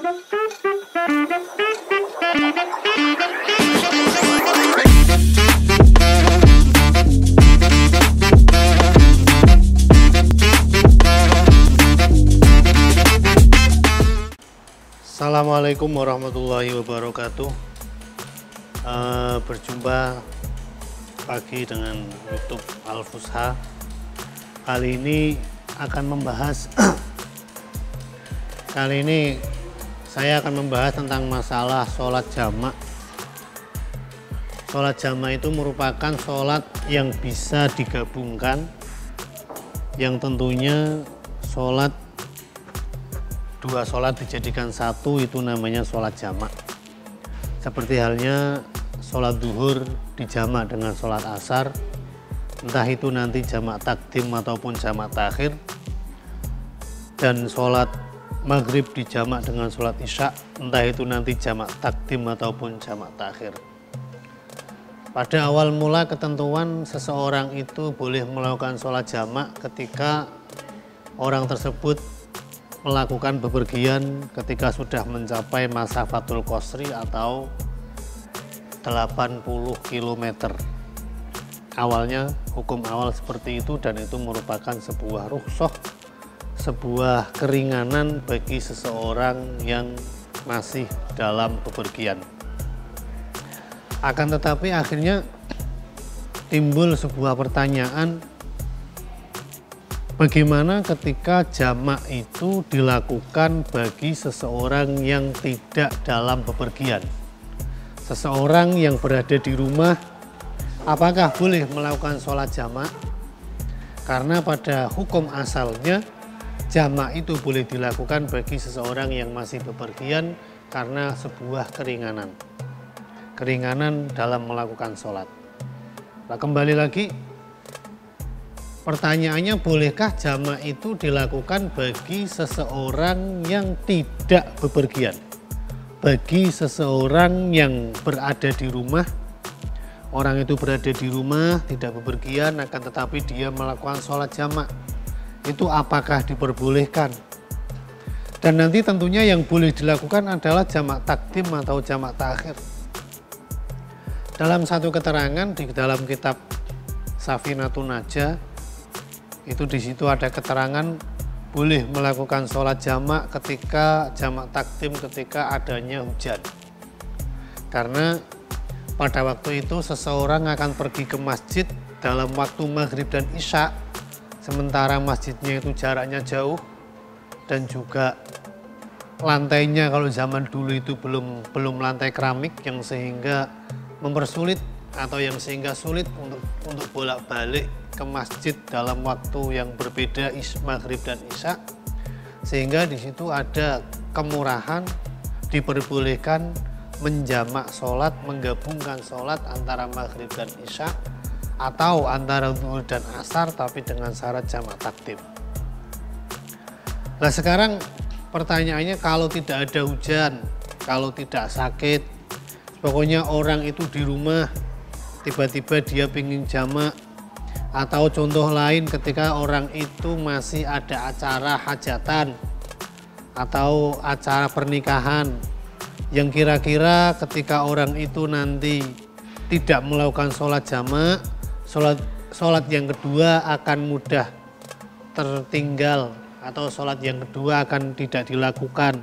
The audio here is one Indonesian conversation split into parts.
Assalamualaikum warahmatullahi wabarakatuh. Berjumpa pagi dengan YouTube Al-Fusha. Kali ini akan membahas saya akan membahas tentang masalah sholat jamak. Sholat jamak itu merupakan sholat yang bisa digabungkan, yang tentunya dua sholat dijadikan satu, itu namanya sholat jamak. Seperti halnya sholat duhur dijamak dengan sholat asar, entah itu nanti jamak takdim ataupun jamak takhir, dan sholat maghrib dijamak dengan sholat isya, entah itu nanti jamak takdim ataupun jamak takhir. Pada awal mula ketentuan seseorang itu boleh melakukan sholat jamak ketika orang tersebut melakukan bepergian ketika sudah mencapai masafatul qasri atau 80 km. Awalnya hukum awal seperti itu, dan itu merupakan sebuah rukhsah, sebuah keringanan bagi seseorang yang masih dalam bepergian. Akan tetapi akhirnya timbul sebuah pertanyaan, bagaimana ketika jamak itu dilakukan bagi seseorang yang tidak dalam bepergian? Seseorang yang berada di rumah, apakah boleh melakukan sholat jamak? Karena pada hukum asalnya jamak itu boleh dilakukan bagi seseorang yang masih bepergian karena sebuah keringanan dalam melakukan sholat. Nah, kembali lagi, pertanyaannya, bolehkah jamak itu dilakukan bagi seseorang yang tidak bepergian? Bagi seseorang yang berada di rumah, orang itu berada di rumah, tidak bepergian, akan tetapi dia melakukan sholat jamak, itu apakah diperbolehkan? Dan nanti tentunya yang boleh dilakukan adalah jamak takdim atau jamak takhir. Dalam satu keterangan di dalam kitab Safinatun Najah, itu di situ ada keterangan boleh melakukan sholat jamak ketika jamak takdim ketika adanya hujan. Karena pada waktu itu seseorang akan pergi ke masjid dalam waktu maghrib dan isya, sementara masjidnya itu jaraknya jauh dan juga lantainya kalau zaman dulu itu belum lantai keramik, yang sehingga mempersulit atau yang sehingga sulit untuk bolak-balik ke masjid dalam waktu yang berbeda maghrib dan isya, sehingga di situ ada kemurahan, diperbolehkan menjamak sholat, menggabungkan sholat antara maghrib dan isya atau antara zuhur dan asar, tapi dengan syarat jamak takdim. Nah, sekarang pertanyaannya, kalau tidak ada hujan, kalau tidak sakit, pokoknya orang itu di rumah, tiba-tiba dia ingin jamak, atau contoh lain ketika orang itu masih ada acara hajatan atau acara pernikahan, yang kira-kira ketika orang itu nanti tidak melakukan sholat jamak, sholat yang kedua akan mudah tertinggal, atau sholat yang kedua akan tidak dilakukan.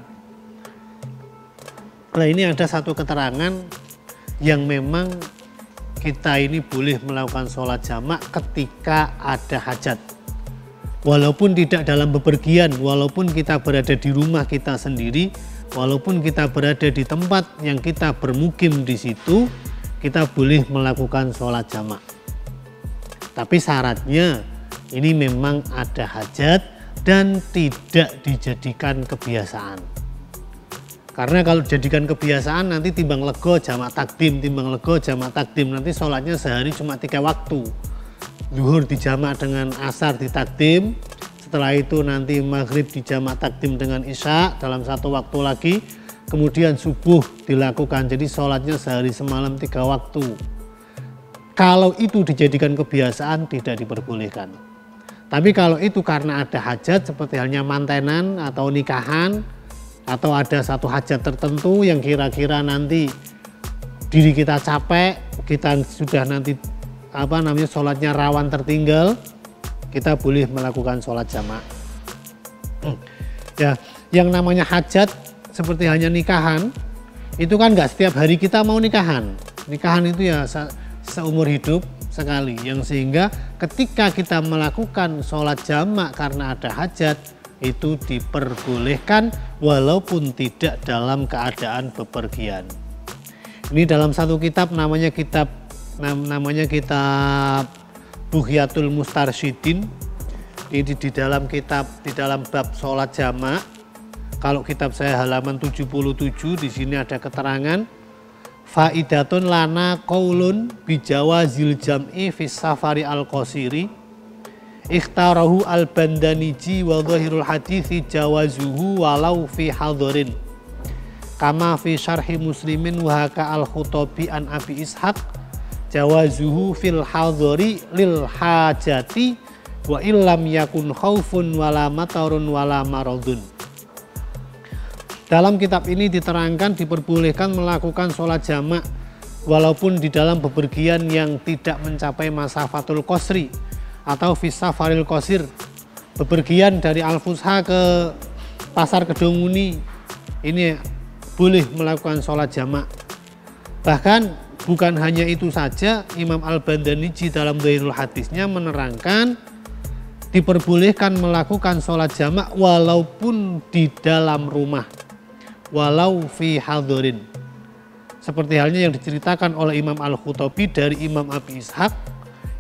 Nah, ini ada satu keterangan yang memang kita ini boleh melakukan sholat jamak ketika ada hajat. Walaupun tidak dalam bepergian, walaupun kita berada di rumah kita sendiri, walaupun kita berada di tempat yang kita bermukim di situ, kita boleh melakukan sholat jamak. Tapi syaratnya ini memang ada hajat dan tidak dijadikan kebiasaan. Karena kalau dijadikan kebiasaan nanti timbang lego jamak takdim, nanti sholatnya sehari cuma 3 waktu. Zuhur dijamak dengan asar di takdim, setelah itu nanti maghrib dijamak takdim dengan isya dalam 1 waktu lagi, kemudian subuh dilakukan. Jadi sholatnya sehari semalam 3 waktu. Kalau itu dijadikan kebiasaan tidak diperbolehkan. Tapi kalau itu karena ada hajat seperti halnya mantenan atau nikahan, atau ada satu hajat tertentu yang kira-kira nanti diri kita capek, kita sudah nanti sholatnya rawan tertinggal, kita boleh melakukan sholat jamak. Ya, yang namanya hajat seperti hanya nikahan, itu kan nggak setiap hari kita mau nikahan. Nikahan itu ya seumur hidup sekali, yang sehingga ketika kita melakukan sholat jamak karena ada hajat, itu diperbolehkan walaupun tidak dalam keadaan bepergian. Ini dalam satu kitab namanya kitab Bughyatul Mustarsyidin. Ini di dalam bab sholat jamak. Kalau kitab saya halaman 77, di sini ada keterangan faidatun lana qaulun bijawazil jam'i fis safari al-qasiri ikhtarahu al-Bandaniji wa dhahirul hadithi jawazuhu walau fi hadharin kama fi syarhi muslimin wa haka al-Khuttabi an Abi Ishaq jawazuhu fil hadhari lil hajati wa illam yakun khaufun wala matarun wala maradun. Dalam kitab ini diterangkan diperbolehkan melakukan sholat jamak walaupun di dalam bepergian yang tidak mencapai masafatul qasri atau fisafaril qasir, bepergian dari Al-Fusha ke Pasar Kedungmuni, ini boleh melakukan sholat jamak. Bahkan bukan hanya itu saja, Imam Al-Bandaniji dalam Dhahirul Hadisnya menerangkan diperbolehkan melakukan sholat jamak walaupun di dalam rumah, walau fi hadharin. Seperti halnya yang diceritakan oleh Imam Al-Khuttabi dari Imam Abi Ishaq,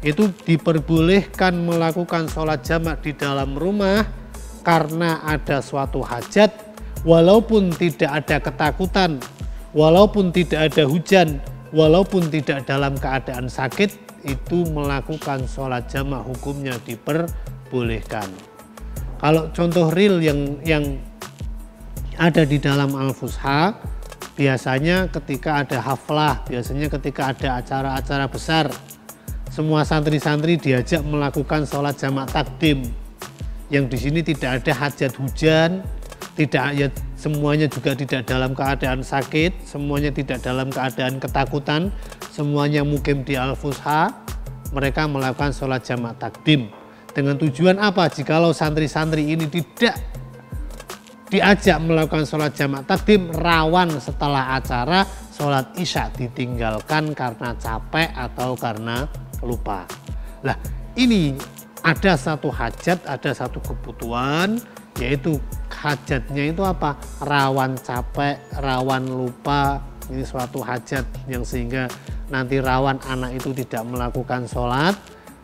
itu diperbolehkan melakukan sholat jamak di dalam rumah karena ada suatu hajat, walaupun tidak ada ketakutan, walaupun tidak ada hujan, walaupun tidak dalam keadaan sakit, itu melakukan sholat jamak hukumnya diperbolehkan. Kalau contoh real yang ada di dalam Al-Fusha, biasanya ketika ada haflah, biasanya ketika ada acara-acara besar, semua santri-santri diajak melakukan sholat jamak takdim. Yang di sini tidak ada hajat hujan, semuanya juga tidak dalam keadaan sakit, semuanya tidak dalam keadaan ketakutan, semuanya mukim di Al-Fusha, mereka melakukan sholat jamak takdim. Dengan tujuan apa? Jikalau santri-santri ini tidak diajak melakukan sholat jamak takdim, rawan setelah acara sholat isya ditinggalkan karena capek atau karena lupa. Nah, ini ada satu hajat, ada satu kebutuhan, yaitu hajatnya itu apa? Rawan capek, rawan lupa. Ini suatu hajat yang sehingga nanti rawan anak itu tidak melakukan sholat,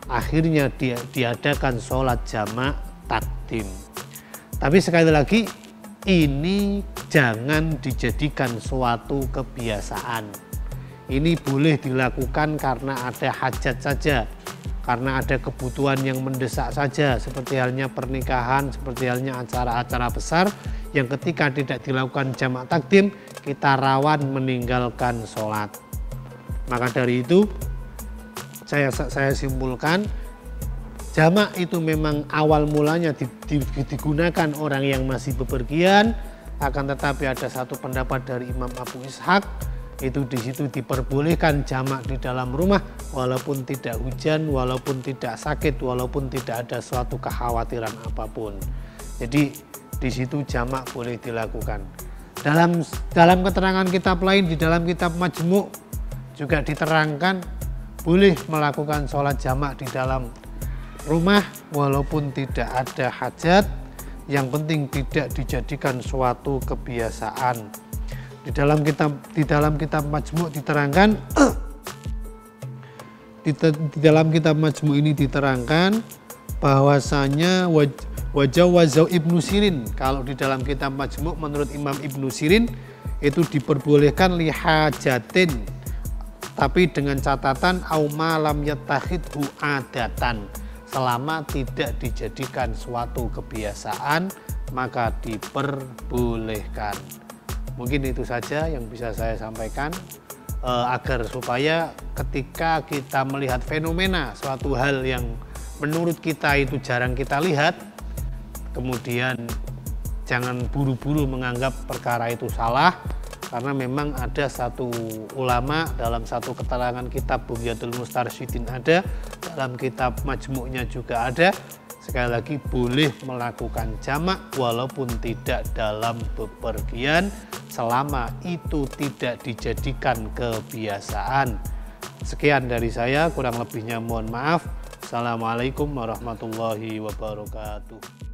akhirnya diadakan sholat jamak takdim. Tapi sekali lagi, ini jangan dijadikan suatu kebiasaan. Ini boleh dilakukan karena ada hajat saja, karena ada kebutuhan yang mendesak saja, seperti halnya pernikahan, seperti halnya acara-acara besar yang ketika tidak dilakukan jamak takdim, kita rawan meninggalkan sholat. Maka dari itu saya simpulkan, jamak itu memang awal mulanya digunakan orang yang masih bepergian, akan tetapi ada satu pendapat dari Imam Abu Ishaq, itu di situ diperbolehkan jamak di dalam rumah walaupun tidak hujan, walaupun tidak sakit, walaupun tidak ada suatu kekhawatiran apapun. Jadi di situ jamak boleh dilakukan. Dalam keterangan kitab lain, di dalam kitab Majmu' juga diterangkan boleh melakukan sholat jamak di dalam rumah walaupun tidak ada hajat, yang penting tidak dijadikan suatu kebiasaan. Di dalam kitab Majmu' diterangkan di dalam kitab Majmu' ini diterangkan bahwasanya wajawazau Ibnu Sirin. Kalau di dalam kitab Majmu' menurut Imam Ibnu Sirin itu diperbolehkan lihajatin, tapi dengan catatan au ma lam yattakhidhu adatan, selama tidak dijadikan suatu kebiasaan maka diperbolehkan. Mungkin itu saja yang bisa saya sampaikan, agar supaya ketika kita melihat fenomena suatu hal yang menurut kita itu jarang kita lihat, kemudian jangan buru-buru menganggap perkara itu salah, karena memang ada satu ulama dalam satu keterangan kitab Bughyatul Mustarsyidin ada, dalam kitab Majmu'nya juga ada, sekali lagi boleh melakukan jamak walaupun tidak dalam bepergian selama itu tidak dijadikan kebiasaan. Sekian dari saya, kurang lebihnya mohon maaf. Assalamualaikum warahmatullahi wabarakatuh.